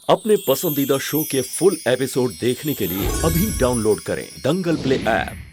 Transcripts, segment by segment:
अपने पसंदीदा शो के फुल एपिसोड देखने के लिए अभी डाउनलोड करें दंगल प्ले ऐप।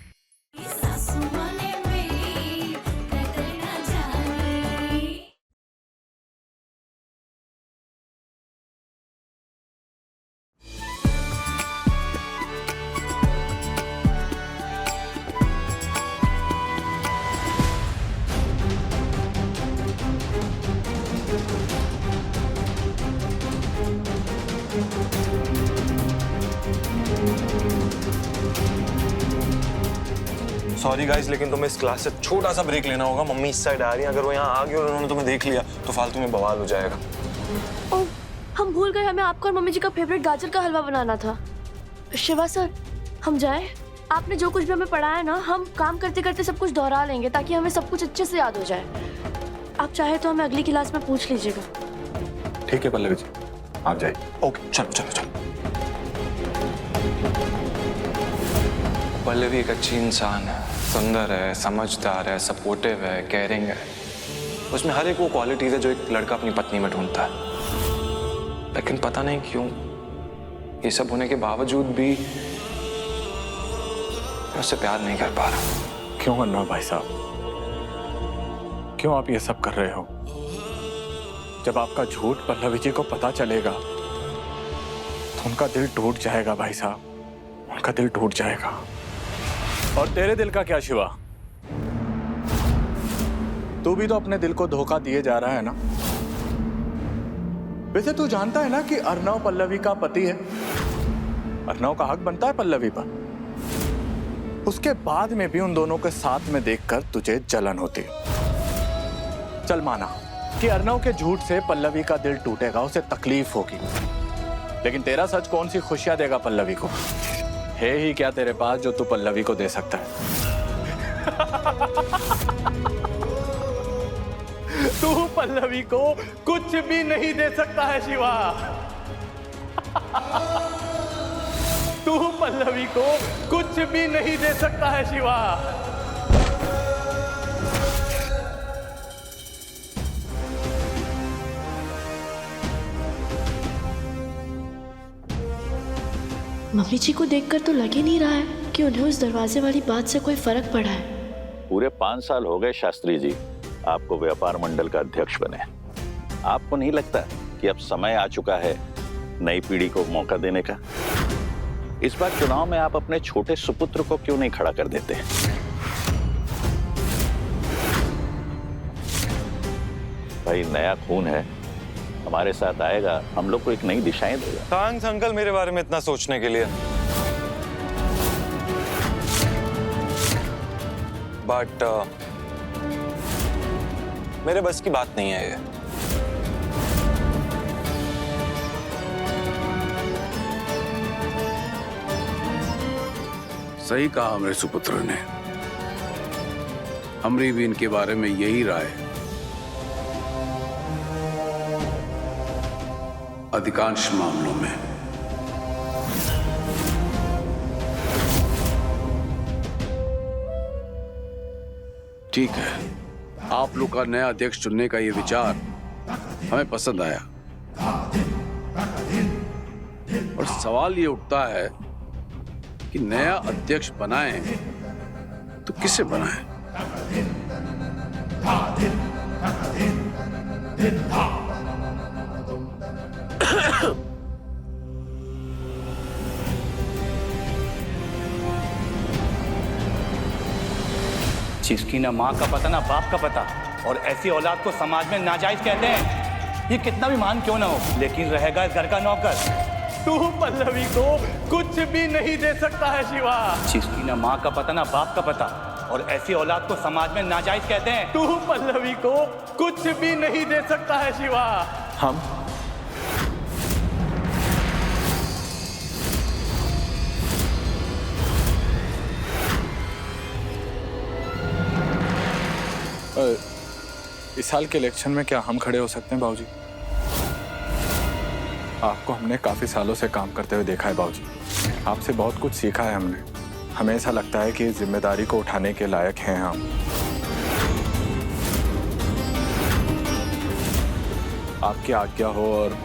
सॉरी गाइस, लेकिन तुम्हें इस क्लास से छोटा सा ब्रेक लेना होगा। मम्मी इस साइड आ रही है, अगर वो यहाँ आ गई और उन्होंने तुम्हें देख लिया तो फालतू में बवाल हो जाएगा। ओह, हम भूल गए, हमें आपका और मम्मी जी का फेवरेट गाजर का हलवा बनाना था। शिवा सर, हम जाएं? आपने जो कुछ भी हमें पढ़ाया ना, हम काम करते करते सब कुछ दोहरा लेंगे ताकि हमें सब कुछ अच्छे से याद हो जाए। आप चाहे तो हमें अगली क्लास में पूछ लीजिएगा। ठीक है पल्लवी जी, आप जाइए। ओके, चलो चलो चलो। पल्लवी एक अच्छी इंसान है, सुंदर है, समझदार है, सपोर्टिव है, केयरिंग है। उसमें हर एक वो क्वालिटीज है जो एक लड़का अपनी पत्नी में ढूंढता है। लेकिन पता नहीं क्यों ये सब होने के बावजूद भी मैं उससे प्यार नहीं कर पा रहा। क्यों अर्नव भाई साहब, क्यों आप ये सब कर रहे हो? जब आपका झूठ पल्लवी जी को पता चलेगा तो उनका दिल टूट जाएगा भाई साहब, उनका दिल टूट जाएगा। और तेरे दिल का क्या शिवा? तू भी तो अपने दिल को धोखा दिए जा रहा है ना। वैसे तू जानता है ना कि अर्नव पल्लवी का पति है। अर्नव का हक बनता है पल्लवी पर। उसके बाद में भी उन दोनों के साथ में देखकर तुझे जलन होती। चल माना कि अर्नव के झूठ से पल्लवी का दिल टूटेगा, उसे तकलीफ होगी, लेकिन तेरा सच कौन सी खुशियां देगा पल्लवी को? है ही क्या तेरे पास जो तू पल्लवी को दे सकता है? तू पल्लवी को कुछ भी नहीं दे सकता है शिवा। तू पल्लवी को कुछ भी नहीं दे सकता है शिवा। मम्मी जी को देखकर तो लग ही नहीं रहा है कि उन्हें उस दरवाजे वाली बात से कोई फर्क पड़ा है। पूरे 5 साल हो गए शास्त्री जी आपको व्यापार मंडल का अध्यक्ष बने। आपको नहीं लगता कि अब समय आ चुका है नई पीढ़ी को मौका देने का? इस बार चुनाव में आप अपने छोटे सुपुत्र को क्यों नहीं खड़ा कर देते? भाई नया खून है, हमारे साथ आएगा, हम लोग को एक नई दिशाएं देगा। थैंक्स अंकल मेरे बारे में इतना सोचने के लिए। बट मेरे बस की बात नहीं है ये। सही कहा हमारे सुपुत्र ने। हमारी भी इनके बारे में यही राय है। अधिकांश मामलों में ठीक है, आप लोग का नया अध्यक्ष चुनने का ये विचार हमें पसंद आया। और सवाल ये उठता है कि नया अध्यक्ष बनाएं तो किसे बनाएं? जिसकी ना माँ का पता ना बाप का पता, और ऐसी औलाद को समाज में नाजायज कहते हैं। ये कितना भी महान क्यों ना हो, लेकिन रहेगा इस घर का नौकर। तू पल्लवी को कुछ भी नहीं दे सकता है शिवा। जिसकी ना माँ का पता ना बाप का पता, और ऐसी औलाद को समाज में नाजायज कहते हैं। तू पल्लवी को कुछ भी नहीं दे सकता है शिवा। हम इस साल के इलेक्शन में क्या हम खड़े हो सकते हैं बाबूजी? आपको हमने काफी सालों से काम करते हुए देखा है बाबूजी। आपसे बहुत कुछ सीखा है हमने। हमें ऐसा लगता है कि जिम्मेदारी को उठाने के लायक हैं हम। आपकी आज्ञा हो और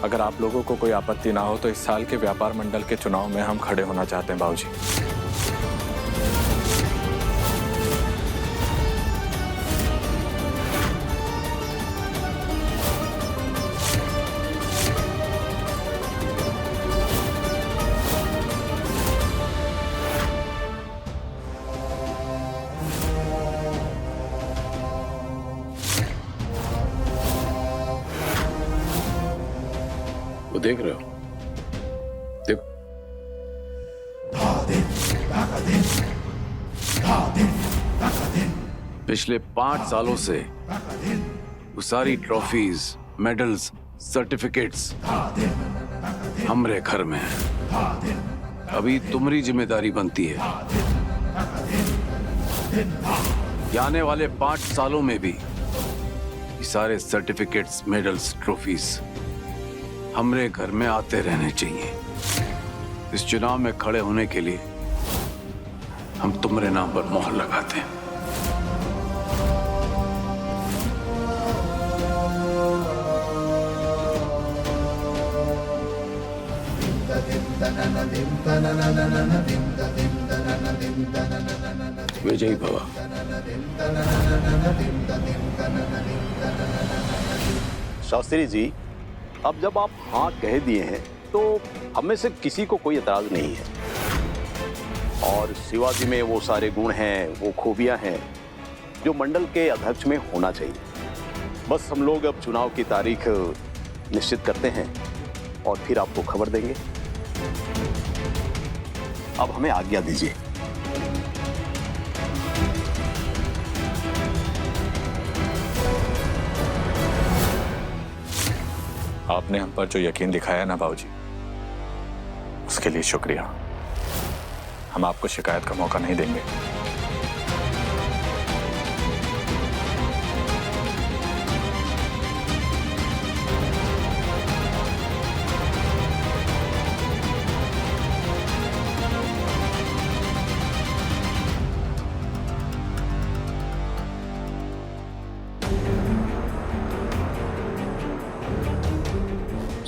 अगर आप लोगों को कोई आपत्ति ना हो तो इस साल के व्यापार मंडल के चुनाव में हम खड़े होना चाहते हैं बाबूजी। वो देख रहे हो? देखो। पिछले 5 सालों से वो सारी ट्रॉफीज, मेडल्स, सर्टिफिकेट्स हमरे घर में है। अभी तुम्हारी जिम्मेदारी बनती है कि आने वाले 5 सालों में भी ये सारे सर्टिफिकेट्स, मेडल्स, ट्रॉफीज हमरे घर में आते रहने चाहिए। इस चुनाव में खड़े होने के लिए हम तुम्हारे नाम पर मोहर लगाते हैं। विजयी भवा। शास्त्री जी, अब जब आप हाँ कह दिए हैं तो हमें से किसी को कोई एतराज नहीं है। और शिवाजी में वो सारे गुण हैं, वो खूबियां हैं जो मंडल के अध्यक्ष में होना चाहिए। बस हम लोग अब चुनाव की तारीख निश्चित करते हैं और फिर आपको खबर देंगे। अब हमें आज्ञा दीजिए। आपने हम पर जो यकीन दिखाया ना बाबूजी, उसके लिए शुक्रिया। हम आपको शिकायत का मौका नहीं देंगे।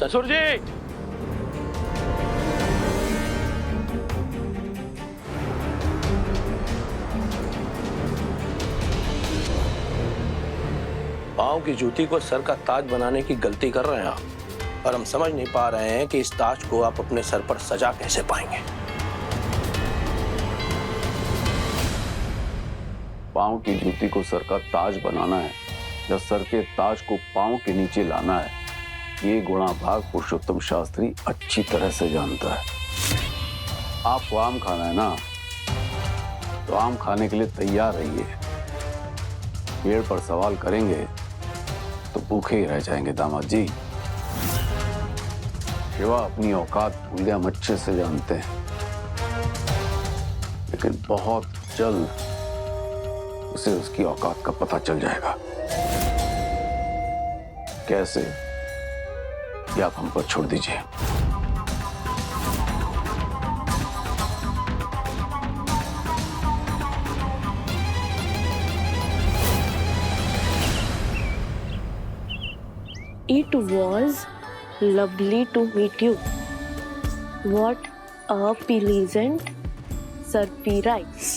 ससुर जी, पाँव की जूती को सर का ताज बनाने की गलती कर रहे हैं आप, और हम समझ नहीं पा रहे हैं कि इस ताज को आप अपने सर पर सजा कैसे पाएंगे। पाँव की जूती को सर का ताज बनाना है या सर के ताज को पाँव के नीचे लाना है, ये गुणाभाग पुरुषोत्तम शास्त्री अच्छी तरह से जानता है। आपको आम खाना है ना, तो आम खाने के लिए तैयार रहिए। पेड़ पर सवाल करेंगे तो भूखे ही रह जाएंगे दामाद जी। शिवा अपनी औकात भूलिया मच्छे से जानते हैं, लेकिन बहुत जल्द उसे उसकी औकात का पता चल जाएगा। कैसे, ये आप हम पर छोड़ दीजिए। It was lovely to meet you. What a pleasant surprise.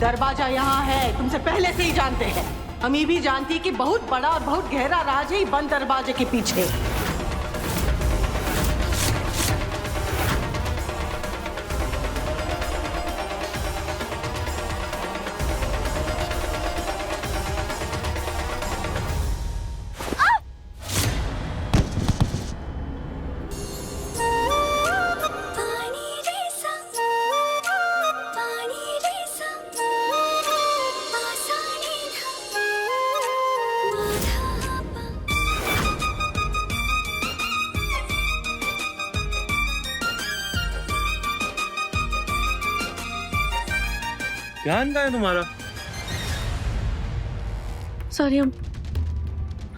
दरवाजा यहाँ है, तुमसे पहले से ही जानते हैं। हम ये भी जानती कि बहुत बड़ा और बहुत गहरा राज है बंद दरवाजे के पीछे। ध्यान कहाँ है तुम्हारा? सॉरी, हम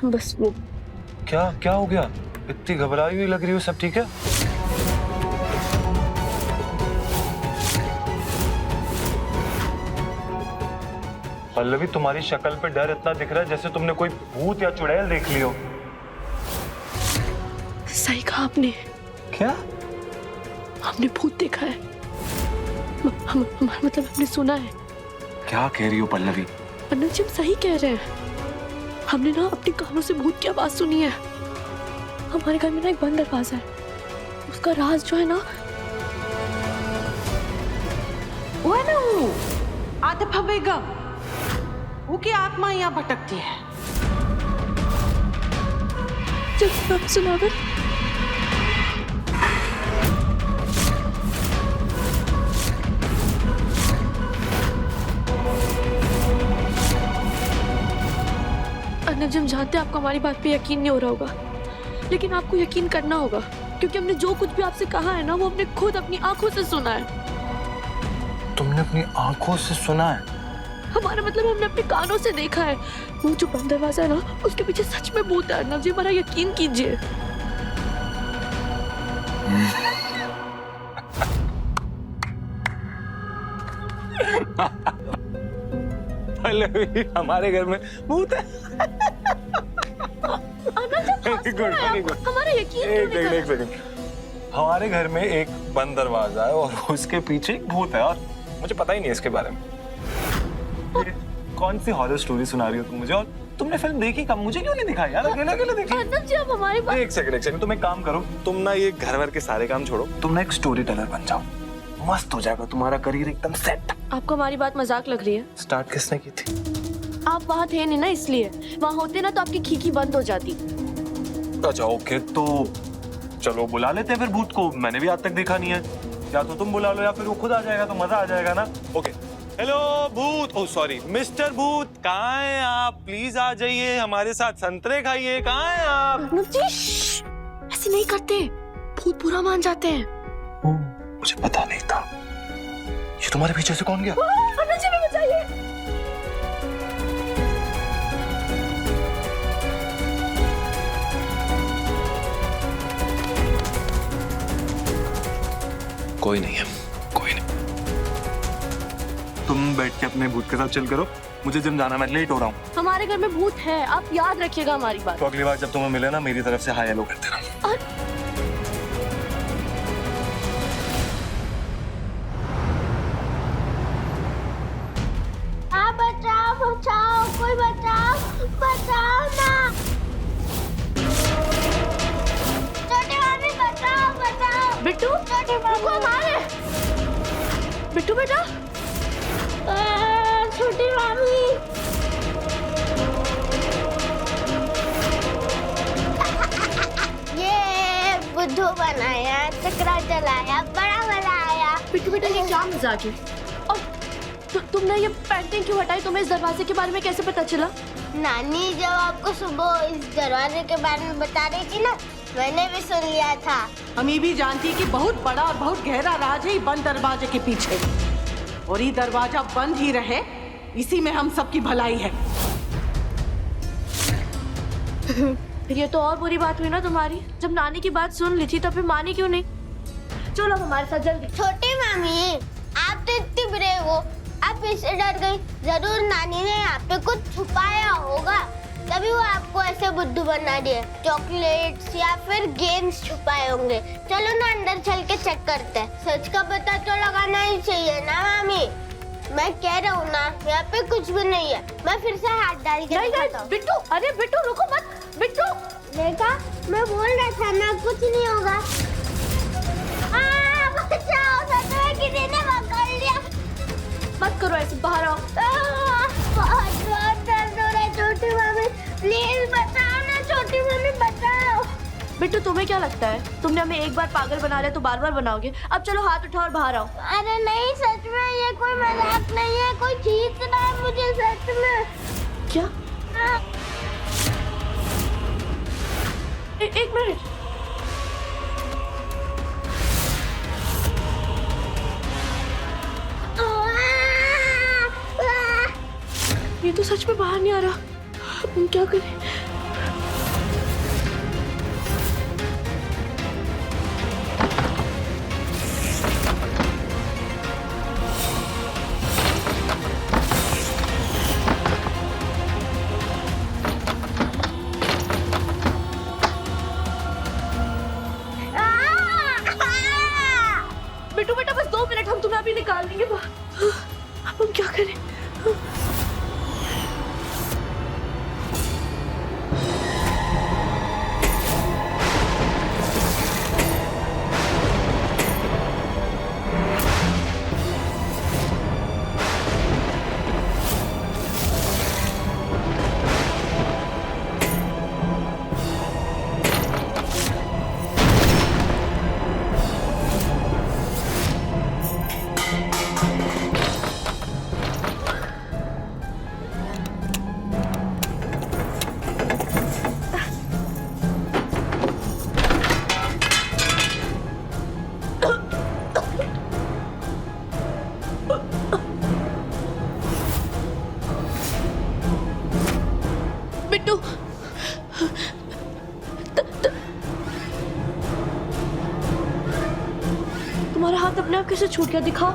बस वो क्या क्या हो गया? इतनी घबराई हुई लग रही हो, सब ठीक है? पल्लवी, तुम्हारी शक्ल पे डर इतना दिख रहा है जैसे तुमने कोई भूत या चुड़ैल देख ली हो। सही कहा आपने, क्या? हमने भूत देखा है। हमारा मतलब हमने सुना है। क्या कह रही हो पल्लवी? अन्ना जी, हम सही कह रहे हैं। हमने ना अपने कानों से भूत की आवाज सुनी है। हमारे घर में ना एक बंद दरवाजा है, उसका राज जो है ना, वो है ना वो आतिफा बेगम, वो की आत्मा यहाँ भटकती है। जब सुनावर, अन्ना जी, हम जानते हैं आपको हमारी बात पे यकीन नहीं हो रहा होगा, लेकिन आपको यकीन करना होगा, क्योंकि हमने जो कुछ भी आपसे कहा है ना, वो हमने खुद अपनी आंखों से सुना है। तुमने अपनी आंखों से सुना है? हमारा मतलब हमने अपने कानों से देखा है। वो जो बंद दरवाजा है ना, उसके पीछे सच में भूत है। अर्नब जी, हमारा यकीन कीजिए। पल्लवी, हमारे घर में भूत है। गुड, हमारा यकीन क्यों नहीं कर एक सेकंड। हमारे घर में एक बंद दरवाजा है और उसके पीछे एक भूत है, और मुझे पता ही नहीं है इसके बारे में। ये कौन सी हॉरर स्टोरी सुना रही हो तुम मुझे? और तुमने फिल्म देखी कब? मुझे क्यों नहीं दिखाई यार? अकेले अकेले देखी। अर्नब जी, आप हमारी बात। एक सेकंड, तुम एक काम करो, तुम ना ये घर वर के सारे काम छोड़ो, तुम ना एक स्टोरी टेलर बन जाओ, मस्त हो जाएगा तुम्हारा करियर एकदम सेट। आपको हमारी बात मजाक लग रही है? स्टार्ट किसने की थी? आप वहाँ थे नहीं ना, इसलिए। वहाँ होते ना तो आपकी खीखी बंद हो जाती। अच्छा ओके, तो चलो बुला लेते हैं फिर भूत को। मैंने भी आज तक देखा नहीं है, या तो तुम बुला लो या फिर वो खुद आ जाएगा, तो मजा आ जाएगा ना। ओके, हेलो भूत, ओह सॉरी मिस्टर भूत, कहाँ हैं आप? प्लीज आ जाइए हमारे साथ, संतरे खाइए। कहाँ हैं आप? अर्नब जी, ऐसे नहीं करते, भूत बुरा मान जाते हैं। मुझे पता नहीं था। ये तुम्हारे पीछे से कौन गया? अर्नब जी, हमें बचाइए। कोई नहीं है, कोई नहीं। तुम बैठ के अपने भूत के साथ चिल करो, मुझे जिम जाना, मैं लेट हो रहा हूँ। हमारे घर में भूत है, आप याद रखिएगा हमारी बात। तो अगली बार जब तुम्हें मिले ना, मेरी तरफ से हाय हेलो करते रहना। बचाओ बचाओ, कोई बचाओ, बचाओ ना। छोटी मामी बचाओ बचाओ। बिट्टू, छोटी मामी हमारे बिट्टू बेटा, छोटी मामी। ये बुद्धू बनाया, चक्रा चलाया, बड़ा बनाया। बिट्टू बेटा, ये क्या मजाक है? और तुमने ये पेंटिंग क्यों हटाई? तुम्हें इस दरवाजे के बारे में कैसे पता चला? नानी जब आपको सुबह इस दरवाजे के बारे में बता रही थी ना, मैंने भी सुन लिया था। हम ये भी जानती है कि बहुत बड़ा और बहुत गहरा राज है बंद दरवाजे के पीछे, और ये दरवाजा बंद ही रहे, इसी में हम सबकी भलाई है। ये तो और बुरी बात हुई ना तुम्हारी। जब नानी की बात सुन ली थी तो फिर मानी क्यों नहीं? चलो हमारे साथ जल्दी। छोटी मामी, आप तो इतनी ब्रेव हो, आप इससे डर गई। जरूर नानी ने आप पे कुछ छुपाया होगा, तभी वो आपको ऐसे बुद्धू बना दिए। चॉकलेट्स या फिर गेम्स छुपाए होंगे। चलो ना अंदर चल के चेक करते हैं। सच का पता तो लगाना ही चाहिए ना मामी। मैं कह रहा हूँ ना, यहाँ पे कुछ भी नहीं है। मैं फिर से हाथ डाल के दिखाता हूँ। बिट्टू, अरे बिट्टू रुको मत। बिट्टू, देखा, मैं बोल रहा था ना, कुछ नहीं होगा। बचाओ, सच में किसी ने पकड़ लिया। मत करो ऐसे, बाहर आओ। बहुत दर्द हो रहा है छोटी मामी, प्लीज बचाओ ना छोटी मामी, बचाओ। बिट्टू, तुम्हें क्या लगता है तुमने हमें एक बार पागल बना लिया तो बार बार बनाओगे? अब चलो हाथ उठाओ और बाहर आओ। अरे नहीं, सच में ये कोई मजाक नहीं है, कोई खींच रहा है मुझे सच में। क्या? एक मिनट। ये तो सच में बाहर नहीं आ रहा। हम क्या करें? तुम्हारा हाथ अपने आप कैसे छूट गया? दिखाओ।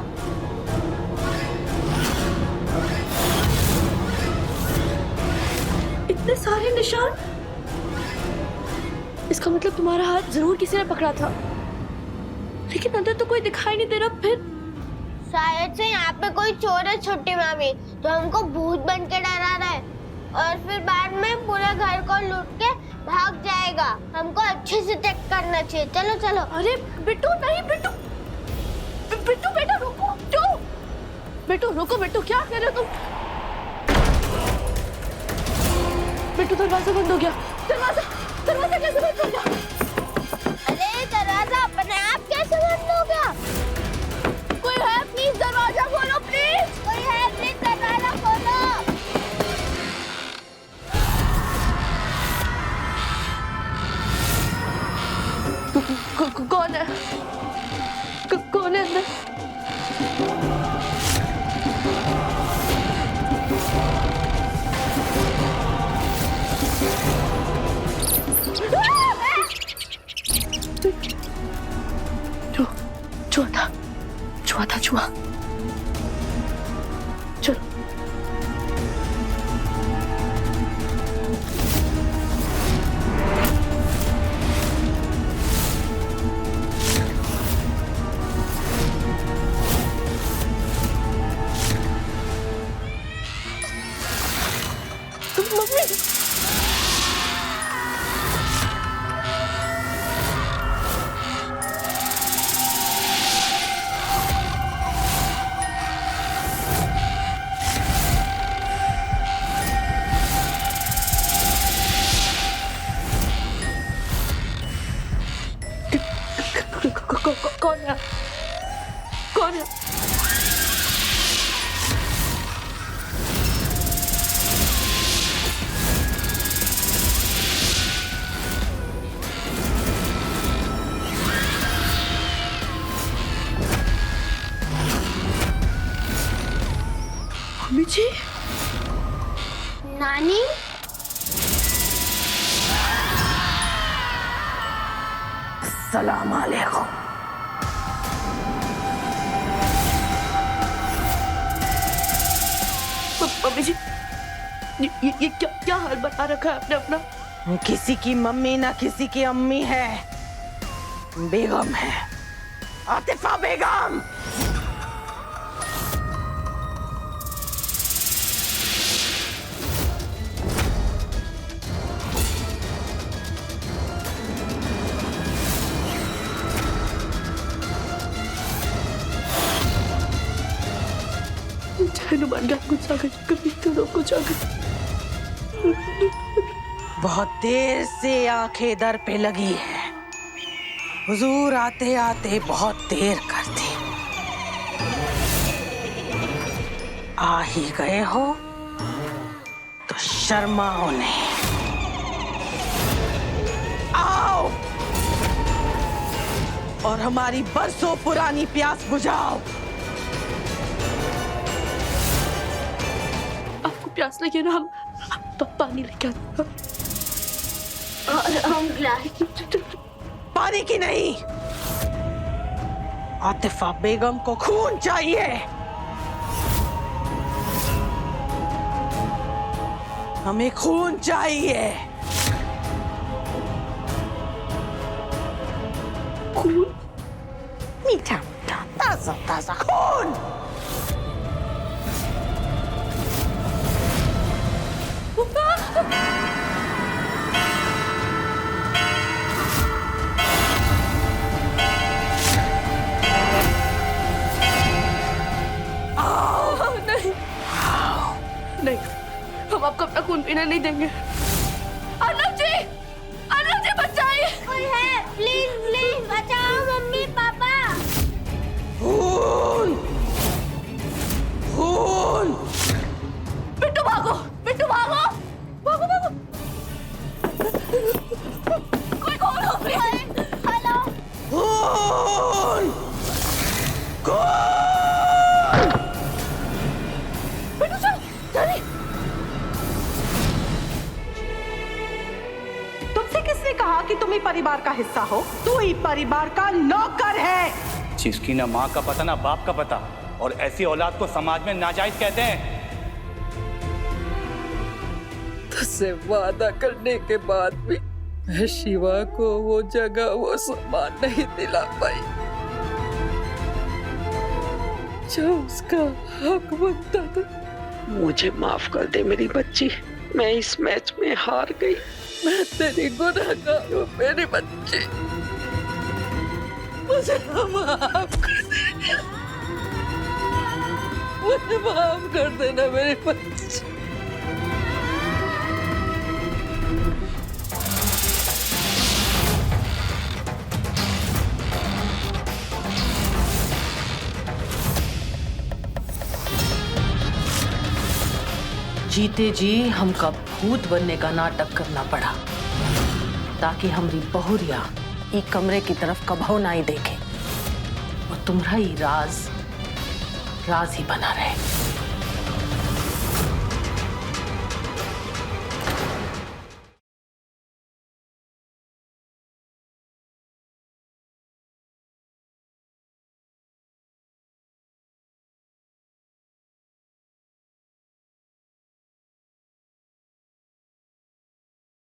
इतने सारे निशान। इसका मतलब तुम्हारा हाथ जरूर किसी ने पकड़ा था, लेकिन अंदर तो कोई दिखाई नहीं दे रहा। फिर शायद से यहाँ पे कोई चोर है छोटी मामी, तो हमको भूत बन के डरा रहा है और फिर बाद में पूरे घर को लूट के भाग जाएगा। हमको अच्छे से चेक करना चाहिए। चलो चलो। अरे बिट्टू नहीं, बिट्टू बिट्टू बेटा रुको। बिट्टू रुको, बिट्टू क्या कर रहे हो तुम? बिट्टू दरवाजा बंद हो गया। दरवाजा कैसे बंद हो गया? अरे दरवाजा अपने आप कैसे बंद हो गया? कोई है? प्लीज दरवाजा खोलो, प्लीज। कोई है? प्लीज दरवाजा खोलो। कौन है? कौन है अंदर? छुआ था चलो। कौन है? कौन है? मम्मी जी। नानी सलाम अलैकुम। मम्मी जी, ये क्या हाल बना रखा है आपने अपना? किसी की मम्मी ना किसी की अम्मी है, बेगम है, आतिफा बेगम। बहुत देर से आंखें दर पे लगी है। हुजूर आते आते बहुत देर कर दी। आ ही गए हो तो शर्माओ नहीं। आओ और हमारी बरसों पुरानी प्यास बुझाओ। प्यास लगी ना, हम पानी लेके आते। हम गिलास। पानी की नहीं, आतिफा बेगम को खून चाहिए। हमें खून चाहिए। खून? मीठा मीठा ताजा ताजा खून। नहीं, हम आपको अपना खून पीने नहीं देंगे। अर्नब जी बचाइए। कोई है? प्लीज प्लीज बचाओ मम्मी पापा। खून खून। बिट्टू भागो, बिट्टू भागो, भागो भागो। कोई कौन हो? हेलो। खून खून। बिट्टू चल जल्दी। कैसे कहा कि तुम ही परिवार का हिस्सा हो? तू ही परिवार का नौकर है। जिसकी ना माँ का पता ना बाप का पता, और ऐसी औलाद को समाज में नाजायज कहते हैं। तुझसे वादा करने के बाद भी मैं शिवा को वो जगह वो सम्मान नहीं दिला पाई जो उसका हक बनता था। मुझे माफ कर दे मेरी बच्ची, मैं इस मैच में हार गई। मैं तेरी गुनहगार हूँ मेरी बच्ची, मुझे माफ कर दे, मुझे माफ कर देना मेरी बच्ची। जीते जी हमका भूत बनने का नाटक करना पड़ा ताकि हमारी बहुरिया ई कमरे की तरफ कभो ना ही देखे और तुम्हारा ही राज ही बना रहे।